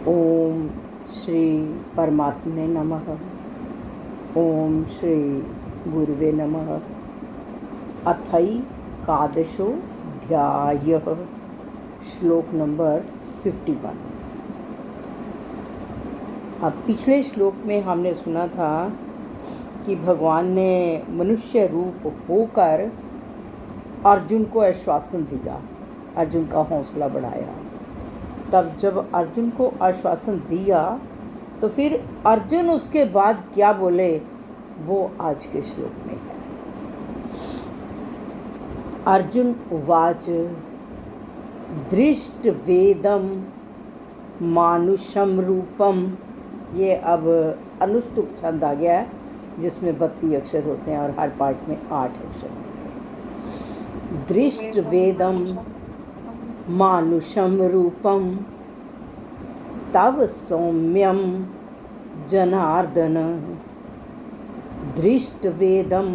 ओम श्री परमात्मने नमः। ओम श्री गुरुवे नमः। अथैकादशोऽध्यायः। श्लोक नंबर 51। अब पिछले श्लोक में हमने सुना था कि भगवान ने मनुष्य रूप होकर अर्जुन को आश्वासन दिया, अर्जुन का हौसला बढ़ाया। तब जब अर्जुन को आश्वासन दिया तो फिर अर्जुन उसके बाद क्या बोले वो आज के श्लोक में है। अर्जुन उवाच दृष्टवेदं मानुषम रूपम। ये अब अनुष्टुप छंद आ गया है जिसमें 32 अक्षर होते हैं और हर पार्ट में 8 अक्षर होते हैं। दृष्टवेदं मानुषम रूपम तव सौम्यम जनार्दन। दृष्टवेदं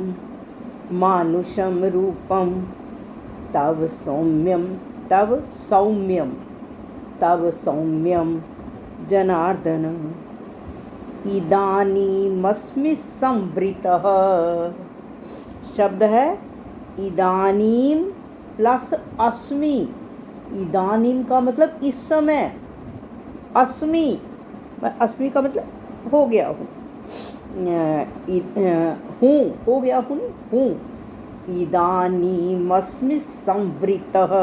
मानुषम रूपम तव सौम्यम जनार्दन। इदानीमस्मि संवृतः। शब्द है इदानीम प्लस अस्मि। इदानीम का मतलब इस समय, अस्मि अस्मि का मतलब हो गया हूँ, हो गया हूँ नहीं हूँ। इदानीमस्मि संवृतः।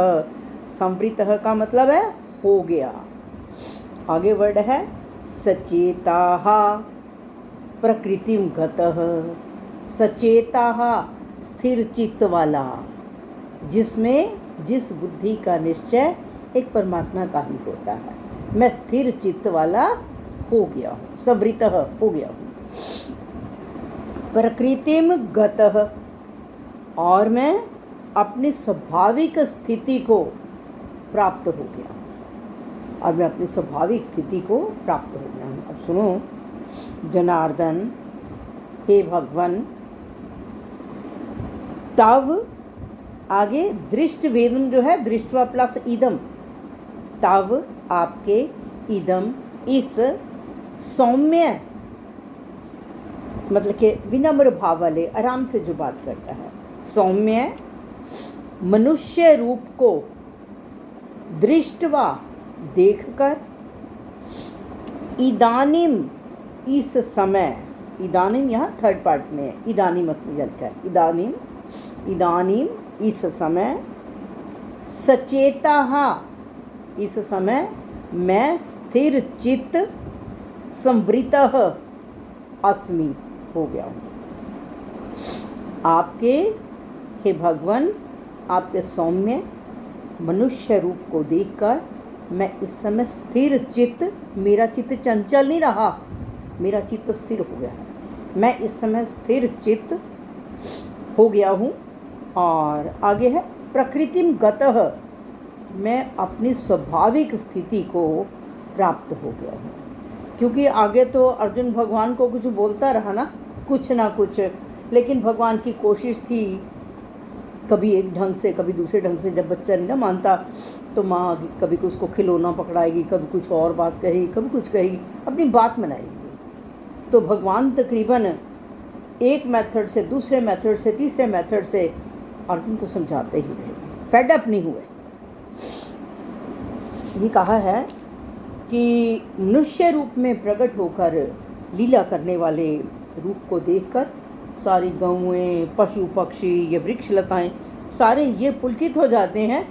संवृतः का मतलब है हो गया। आगे वर्ड है सचेताः प्रकृतिं गतः। सचेताः स्थिर चित्त वाला, जिसमें जिस बुद्धि का निश्चय एक परमात्मा का ही होता है। मैं स्थिर चित्त वाला हो गया हूँ, संवृतः हो गया हूँ। प्रकृतिम गतः, और मैं अपनी स्वाभाविक स्थिति को प्राप्त हो गया हूँ। और मैं अपनी स्वाभाविक स्थिति को प्राप्त हो गया हूँ। अब सुनो, जनार्दन हे भगवान, तव आगे दृष्ट वेदम जो है दृष्टवा प्लस इदम। तव आपके, इदम इस, सौम्य मतलब के विनम्र भाव वाले, आराम से जो बात करता है, सौम्य मनुष्य रूप को दृष्टवा देखकर, इदानीम इस समय। इदानीम यहाँ थर्ड पार्ट में है, इदानीम अस्मि जल का इदानीम, इदानीम इस समय, सचेताः इस समय मैं स्थिर चित्त, संवृतः अस्मि हो गया हूँ। आपके हे भगवान, आपके सौम्य मनुष्य रूप को देखकर मैं इस समय स्थिर चित्त, मेरा चित्त चंचल नहीं रहा, मेरा चित्त स्थिर हो गया है। मैं इस समय स्थिर चित्त हो गया हूँ। और आगे है प्रकृतिम गतः, मैं अपनी स्वाभाविक स्थिति को प्राप्त हो गया हूँ। क्योंकि आगे तो अर्जुन भगवान को कुछ बोलता रहा ना कुछ, लेकिन भगवान की कोशिश थी, कभी एक ढंग से कभी दूसरे ढंग से। जब बच्चा नहीं ना मानता तो माँ कभी उसको खिलौना पकड़ाएगी, कभी कुछ और बात कहेगी, कभी कुछ कहेगी, अपनी बात मनाएगी। तो भगवान तकरीबन एक मेथड से दूसरे मेथड से तीसरे मेथड से अर्जुन को समझाते ही रहे, फेड अप नहीं हुए। ये कहा है कि मनुष्य रूप में प्रकट होकर लीला करने वाले रूप को देखकर सारी गौएं, पशु पक्षी, ये वृक्ष लताएं सारे ये पुलकित हो जाते हैं।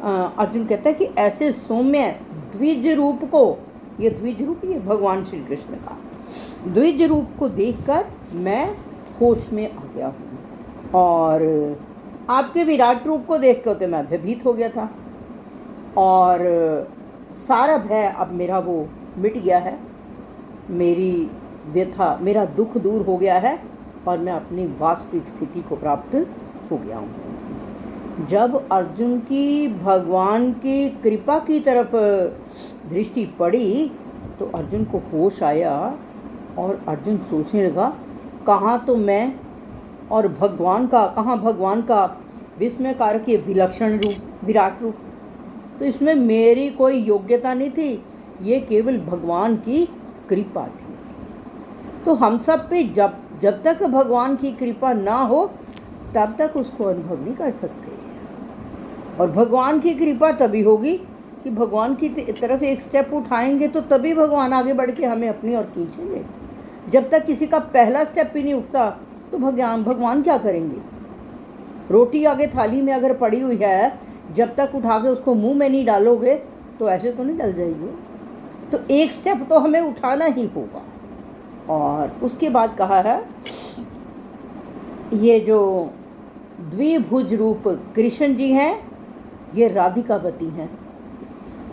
अर्जुन कहता है कि ऐसे सौम्य द्विज रूप को, ये द्विज रूप ये भगवान श्री कृष्ण का द्विज रूप को देखकर मैं होश में आ गया हूँ। और आपके विराट रूप को देख कर तो मैं भयभीत हो गया था, और सारा भय अब मेरा वो मिट गया है, मेरी व्यथा, मेरा दुख दूर हो गया है, और मैं अपनी वास्तविक स्थिति को प्राप्त हो गया हूँ। जब अर्जुन की भगवान की कृपा की तरफ दृष्टि पड़ी तो अर्जुन को होश आया, और अर्जुन सोचने लगा कहाँ तो मैं और भगवान का, कहाँ भगवान का विस्मयकारक ये विलक्षण रूप, विराट रूप। तो इसमें मेरी कोई योग्यता नहीं थी, ये केवल भगवान की कृपा थी। तो हम सब पे जब तक भगवान की कृपा ना हो तब तक उसको अनुभव नहीं कर सकते। और भगवान की कृपा तभी होगी कि भगवान की तरफ एक स्टेप उठाएंगे तो तभी भगवान आगे बढ़ के हमें अपनी ओर खींचेंगे। जब तक किसी का पहला स्टेप ही नहीं उठता तो भगवान क्या करेंगे। रोटी आगे थाली में अगर पड़ी हुई है, जब तक उठा के उसको मुंह में नहीं डालोगे तो ऐसे तो नहीं डल जाएगी। तो एक स्टेप तो हमें उठाना ही होगा। और उसके बाद कहा है, ये जो द्विभुज रूप कृष्ण जी हैं ये राधिकापति हैं,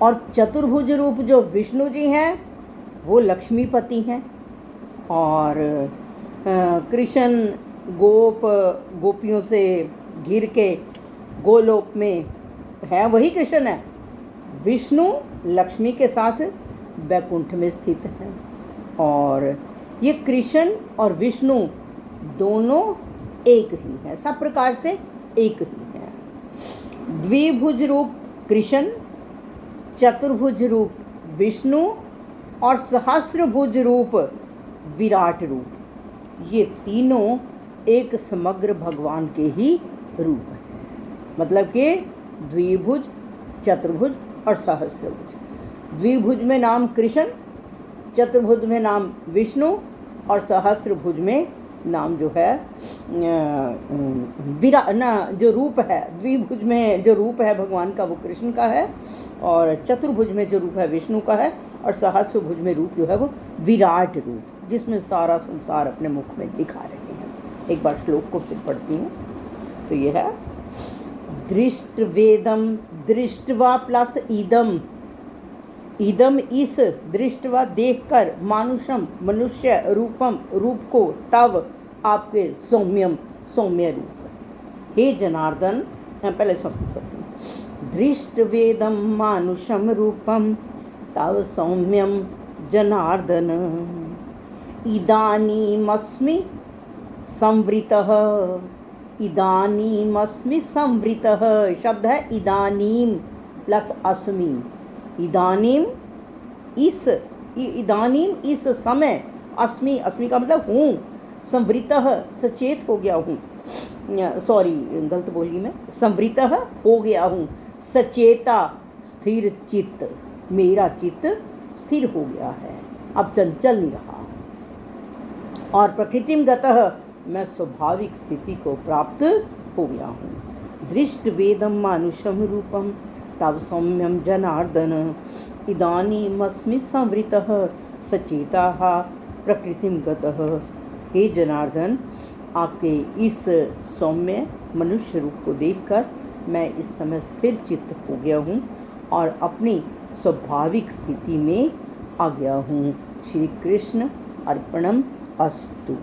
और चतुर्भुज रूप जो विष्णु जी हैं वो लक्ष्मीपति हैं। और कृष्ण गोपियों से घिर के गोलोक में है, वही कृष्ण है। विष्णु लक्ष्मी के साथ वैकुंठ में स्थित है। और ये कृष्ण और विष्णु दोनों एक ही है, सब प्रकार से एक ही है। द्विभुज रूप कृष्ण, चतुर्भुज रूप विष्णु और सहस्रभुज रूप विराट रूप, ये तीनों एक समग्र भगवान के ही रूप हैं। मतलब कि द्विभुज, चतुर्भुज और सहस्रभुज। द्विभुज में नाम कृष्ण, चतुर्भुज में नाम विष्णु और सहस्रभुज में नाम जो है जो रूप है। द्विभुज में जो रूप है भगवान का वो कृष्ण का है, और चतुर्भुज में जो रूप है विष्णु का है, और सहस्रभुज में रूप जो है वो विराट रूप, जिसमें सारा संसार अपने मुख में दिखा रहे हैं। एक बार श्लोक को फिर पढ़ती हूँ। तो ये है, दृष्टवेदम दृष्टवा प्लस इदम, इदम इस दृष्टवा देखकर, मानुषम मनुष्य, रूपम रूप को, तव आपके सौम्यम सौम्य रूप। हे जनार्दन, पहले संस्कृत पढ़ती हूँ। दृष्टवेदम मानुषम रूपम तव सौम्यम जनार्दन, इदानीमस्मि संवृतः, इदानीमस्मि संवृतः, शब्द है इदानीम प्लस अस्मि। इदानीम इस समय, अस्मि अस्मि का मतलब हूँ, संवृतः सचेत हो गया हूँ, सॉरी गलत बोली मैं, संवृतः हो गया हूँ, सचेता स्थिर चित्त, मेरा चित्त स्थिर हो गया है, अब चंचल नहीं रहा। और प्रकृतिम गतः, मैं स्वाभाविक स्थिति को प्राप्त हो गया हूँ। दृष्ट वेदम मानुषम रूपम तव सौम्यम जनार्दन, इदानीमस्मि संवृतः सचेताः प्रकृतिम गतः। हे जनार्दन, आपके इस सौम्य मनुष्य रूप को देखकर मैं इस समय स्थिर चित्त हो गया हूँ और अपनी स्वाभाविक स्थिति में आ गया हूँ। श्री कृष्ण अर्पणम अस्तु।